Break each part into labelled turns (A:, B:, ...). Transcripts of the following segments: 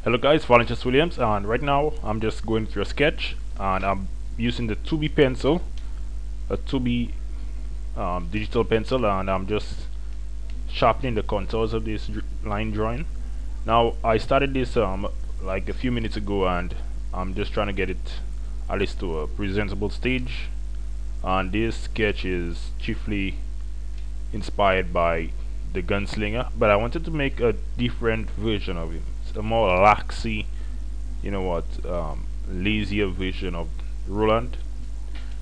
A: Hello guys, Valentius Williams, and right now I'm just going through a sketch and I'm using the 2B pencil, a 2B digital pencil, and I'm just sharpening the contours of this line drawing. Now I started this like a few minutes ago, and I'm just trying to get it at least to a presentable stage. And this sketch is chiefly inspired by the gunslinger, but I wanted to make a different version of him. It's a more laxy, lazier version of Roland,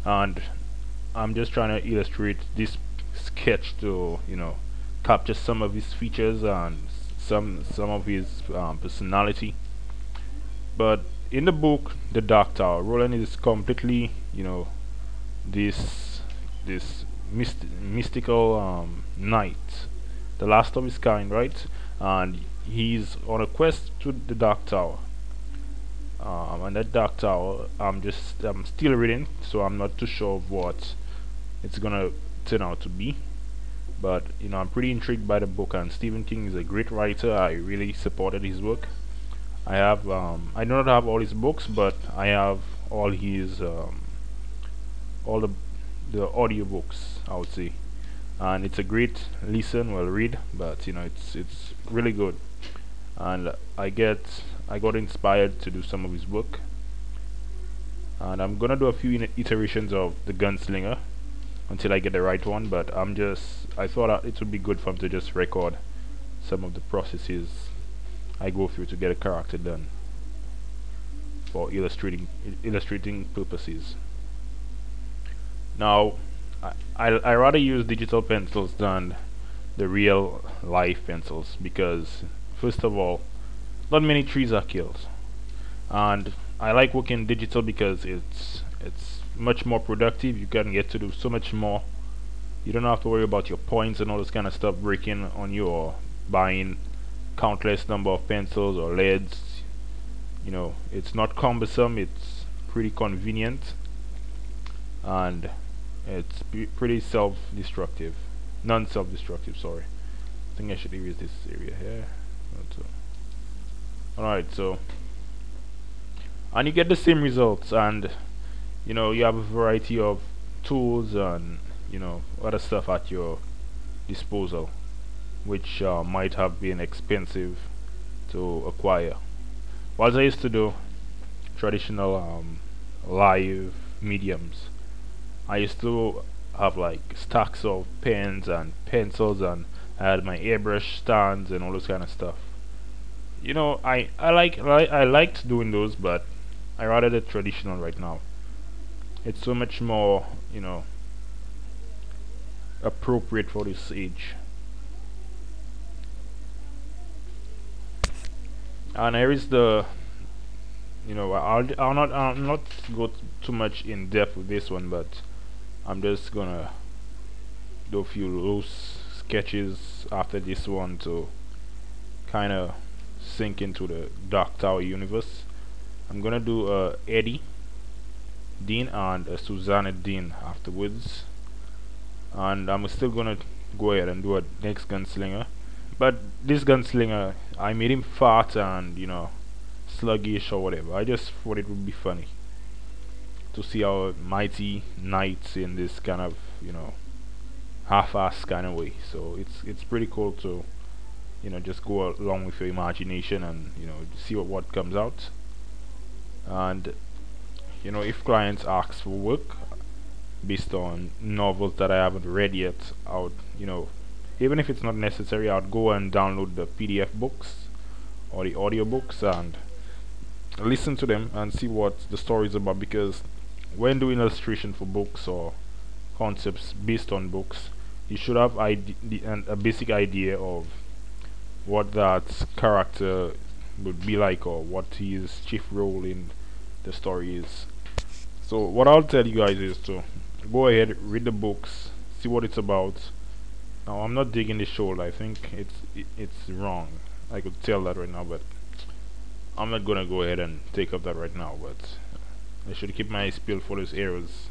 A: and I'm just trying to illustrate this sketch to capture some of his features and some of his personality. But in the book, The Dark Tower, Roland is completely this mystical knight, the last of his kind, right? And he's on a quest to the Dark Tower. And that Dark Tower, I'm still reading, so I'm not too sure of what it's gonna turn out to be. But I'm pretty intrigued by the book, and Stephen King is a great writer. I really supported his work. I do not have all his books, but I have all his all the audiobooks, I would say. And it's a great listen, well read, but it's really good. And I got inspired to do some of his work, and I'm gonna do a few iterations of the gunslinger until I get the right one. But I thought it would be good for him to just record some of the processes I go through to get a character done for illustrating purposes. Now, I rather use digital pencils than the real life pencils because, first of all, not many trees are killed, and I like working digital because it's much more productive. You can get to do so much more. You don't have to worry about your points and all this kind of stuff breaking on you, or buying countless number of pencils or leads. It's not cumbersome. It's pretty convenient, and it's pretty self-destructive, non-self-destructive. Sorry, I think I should erase this area here. Alright, so and you get the same results, and you have a variety of tools and other stuff at your disposal, which might have been expensive to acquire. Whilst I used to do traditional live mediums, I used to have like stacks of pens and pencils, and I had my airbrush stands and all this kind of stuff. I liked doing those, but I rather the traditional right now. It's so much more appropriate for this age. And here is the I'll not go too much in depth with this one, but I'm just gonna do a few loose sketches after this one to kind of sink into the Dark Tower universe. I'm gonna do a Eddie Dean and a Susanna Dean afterwards, and I'm still gonna go ahead and do a next gunslinger. But this gunslinger, I made him fat and sluggish or whatever. I just thought it would be funny to see our mighty knights in this kind of half-ass kind of way. So it's pretty cool to just go along with your imagination and see what comes out. And if clients ask for work based on novels that I haven't read yet, I would even if it's not necessary, I'd go and download the PDF books or the audiobooks and listen to them and see what the story is about. Because when doing illustration for books or concepts based on books, you should have a basic idea of what that character would be like, or what his chief role in the story is. So what I'll tell you guys is to go ahead, read the books, see what it's about. Now I'm not digging the shoulder. I think it's wrong. I could tell that right now, but I'm not gonna go ahead and take up that right now. But I should keep my eyes peeled for those errors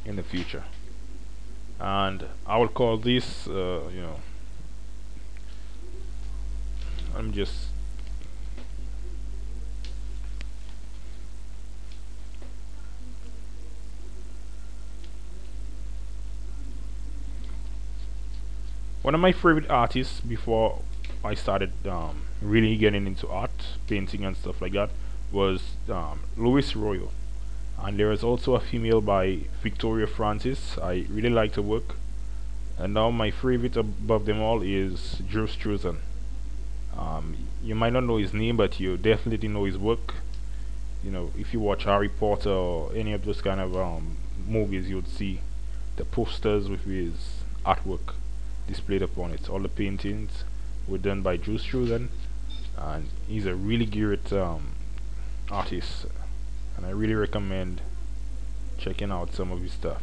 A: in the future. And I will call this, I'm just One of my favorite artists before I started really getting into art, painting and stuff like that, was Louis Royal. And there is also a female by Victoria Francis. I really like her work. And now my favorite above them all is Drew Struzan. You might not know his name, but you definitely know his work. You know, if you watch Harry Potter or any of those kind of movies, you would see the posters with his artwork displayed upon it. All the paintings were done by Drew Struzan, and he's a really great artist, and I really recommend checking out some of his stuff.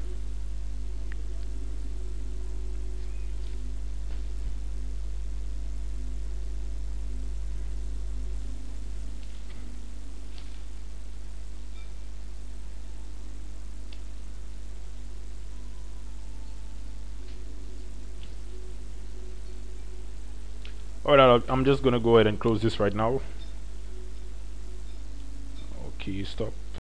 A: Alright, I'm just gonna go ahead and close this right now. Okay, stop.